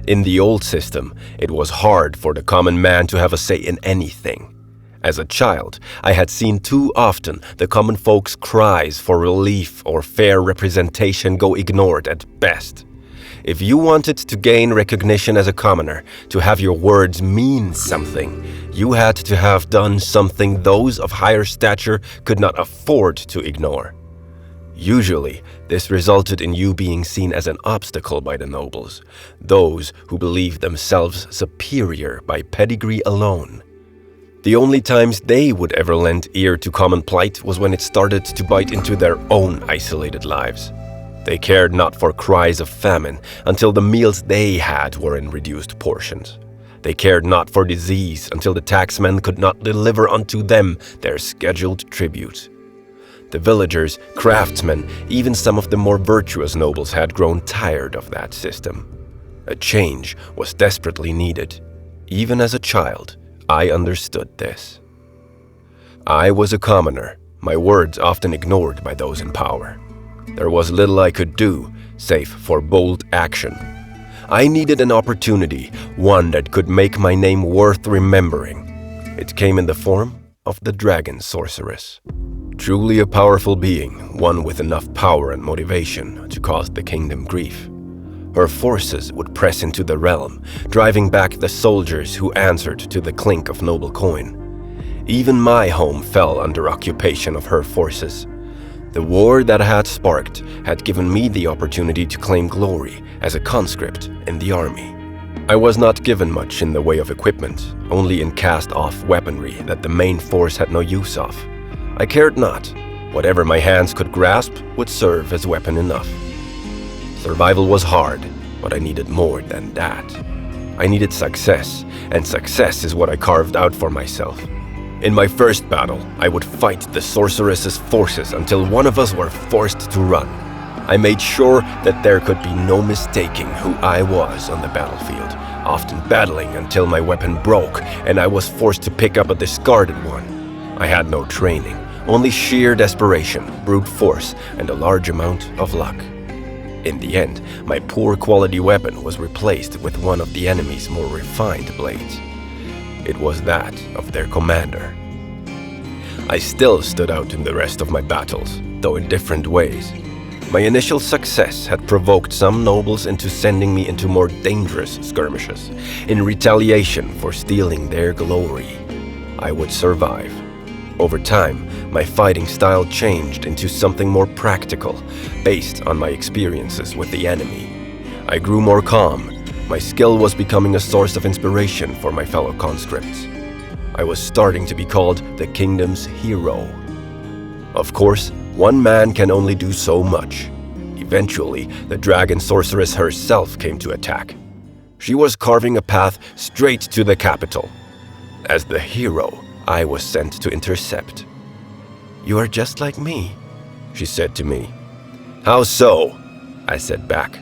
In the old system, it was hard for the common man to have a say in anything. As a child, I had seen too often the common folk's cries for relief or fair representation go ignored at best. If you wanted to gain recognition as a commoner, to have your words mean something, you had to have done something those of higher stature could not afford to ignore. Usually, this resulted in you being seen as an obstacle by the nobles, those who believed themselves superior by pedigree alone. The only times they would ever lend ear to common plight was when it started to bite into their own isolated lives. They cared not for cries of famine until the meals they had were in reduced portions. They cared not for disease until the taxmen could not deliver unto them their scheduled tribute. The villagers, craftsmen, even some of the more virtuous nobles had grown tired of that system. A change was desperately needed. Even as a child, I understood this. I was a commoner, my words often ignored by those in power. There was little I could do, save for bold action. I needed an opportunity, one that could make my name worth remembering. It came in the form of the dragon sorceress. Truly a powerful being, one with enough power and motivation to cause the kingdom grief. Her forces would press into the realm, driving back the soldiers who answered to the clink of noble coin. Even my home fell under occupation of her forces. The war that I had sparked had given me the opportunity to claim glory as a conscript in the army. I was not given much in the way of equipment, only in cast-off weaponry that the main force had no use of. I cared not. Whatever my hands could grasp would serve as weapon enough. Survival was hard, but I needed more than that. I needed success, and success is what I carved out for myself. In my first battle, I would fight the sorceress's forces until one of us were forced to run. I made sure that there could be no mistaking who I was on the battlefield, often battling until my weapon broke and I was forced to pick up a discarded one. I had no training, only sheer desperation, brute force, and a large amount of luck. In the end, my poor quality weapon was replaced with one of the enemy's more refined blades. It was that of their commander. I still stood out in the rest of my battles, though in different ways. My initial success had provoked some nobles into sending me into more dangerous skirmishes, in retaliation for stealing their glory. I would survive. Over time, my fighting style changed into something more practical, based on my experiences with the enemy. I grew more calm. My skill was becoming a source of inspiration for my fellow conscripts. I was starting to be called the kingdom's hero. Of course, one man can only do so much. Eventually, the dragon sorceress herself came to attack. She was carving a path straight to the capital. As the hero, I was sent to intercept. "You are just like me," she said to me. "How so?" I said back.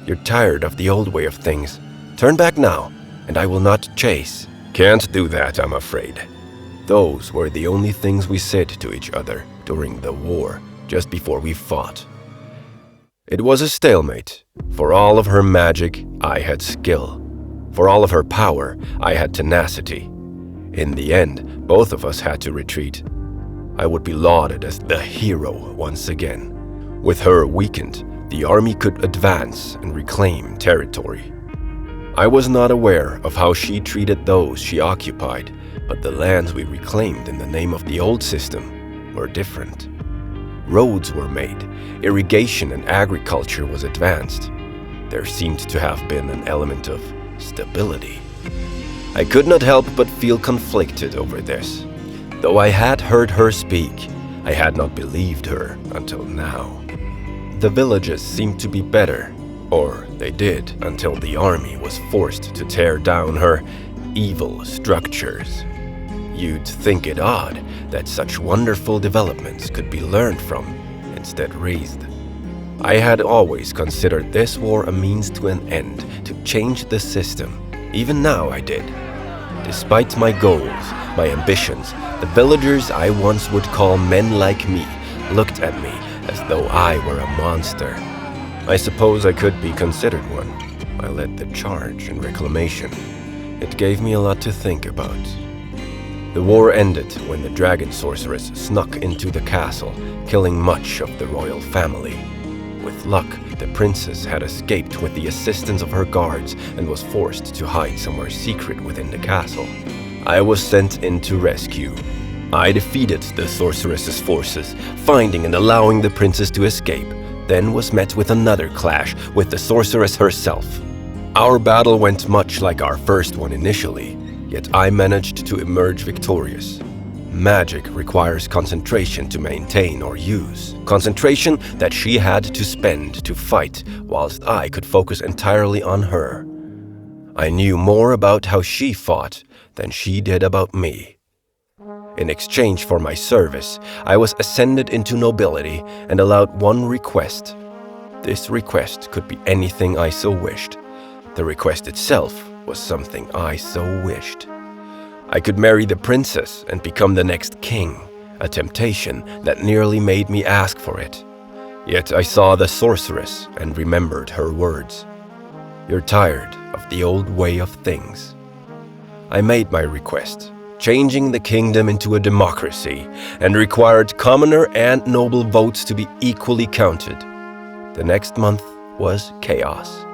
"You're tired of the old way of things. Turn back now, and I will not chase." "Can't do that, I'm afraid." Those were the only things we said to each other during the war, just before we fought. It was a stalemate. For all of her magic, I had skill. For all of her power, I had tenacity. In the end, both of us had to retreat. I would be lauded as the hero once again. With her weakened, the army could advance and reclaim territory. I was not aware of how she treated those she occupied, but the lands we reclaimed in the name of the old system were different. Roads were made, irrigation and agriculture was advanced. There seemed to have been an element of stability. I could not help but feel conflicted over this. Though I had heard her speak, I had not believed her until now. The villages seemed to be better, or they did until the army was forced to tear down her evil structures. You'd think it odd that such wonderful developments could be learned from, instead raised. I had always considered this war a means to an end, to change the system. Even now I did. Despite my goals, my ambitions, the villagers I once would call men like me looked at me as though I were a monster. I suppose I could be considered one. I led the charge in reclamation. It gave me a lot to think about. The war ended when the dragon sorceress snuck into the castle, killing much of the royal family. With luck, the princess had escaped with the assistance of her guards and was forced to hide somewhere secret within the castle. I was sent in to rescue. I defeated the sorceress's forces, finding and allowing the princess to escape, then was met with another clash with the sorceress herself. Our battle went much like our first one initially, yet I managed to emerge victorious. Magic requires concentration to maintain or use. Concentration that she had to spend to fight, whilst I could focus entirely on her. I knew more about how she fought than she did about me. In exchange for my service, I was ascended into nobility and allowed one request. This request could be anything I so wished. The request itself was something I so wished. I could marry the princess and become the next king, a temptation that nearly made me ask for it. Yet I saw the sorceress and remembered her words. "You're tired of the old way of things." I made my request, changing the kingdom into a democracy, and required commoner and noble votes to be equally counted. The next month was chaos.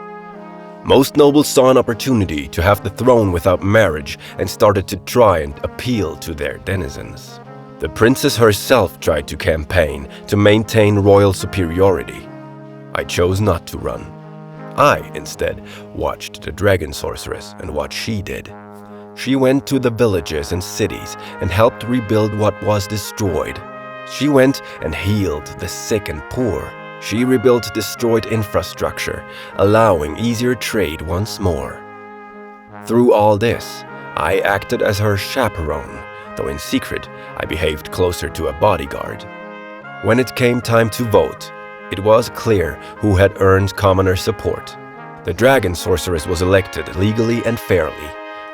Most nobles saw an opportunity to have the throne without marriage and started to try and appeal to their denizens. The princess herself tried to campaign to maintain royal superiority. I chose not to run. I, instead, watched the dragon sorceress and what she did. She went to the villages and cities and helped rebuild what was destroyed. She went and healed the sick and poor. She rebuilt destroyed infrastructure, allowing easier trade once more. Through all this, I acted as her chaperone, though in secret I behaved closer to a bodyguard. When it came time to vote, it was clear who had earned commoner support. The dragon sorceress was elected legally and fairly.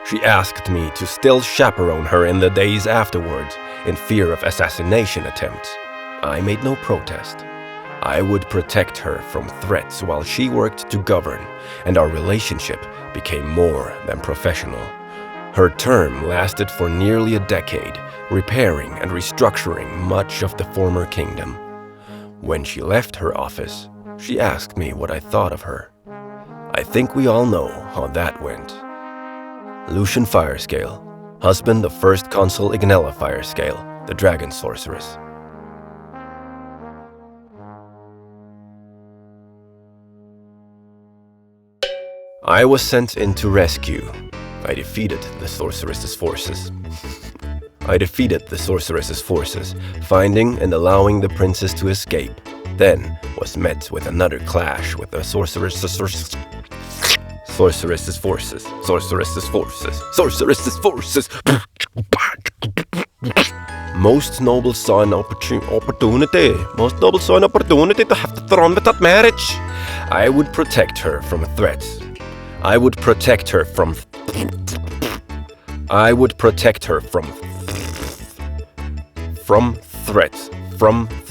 She asked me to still chaperone her in the days afterwards, in fear of assassination attempts. I made no protest. I would protect her from threats while she worked to govern, and our relationship became more than professional. Her term lasted for nearly a decade, repairing and restructuring much of the former kingdom. When she left her office, she asked me what I thought of her. I think we all know how that went. Lucian Firescale, husband of First Consul Ignella Firescale, the dragon sorceress. I was sent in to rescue. I defeated the sorceress's forces. Finding and allowing the princess to escape, then was met with another clash with the sorceress's forces. Most nobles saw an opportunity to have the throne without marriage. I would protect her from threats. I would protect her from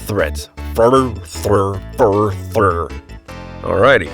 threats. Alrighty.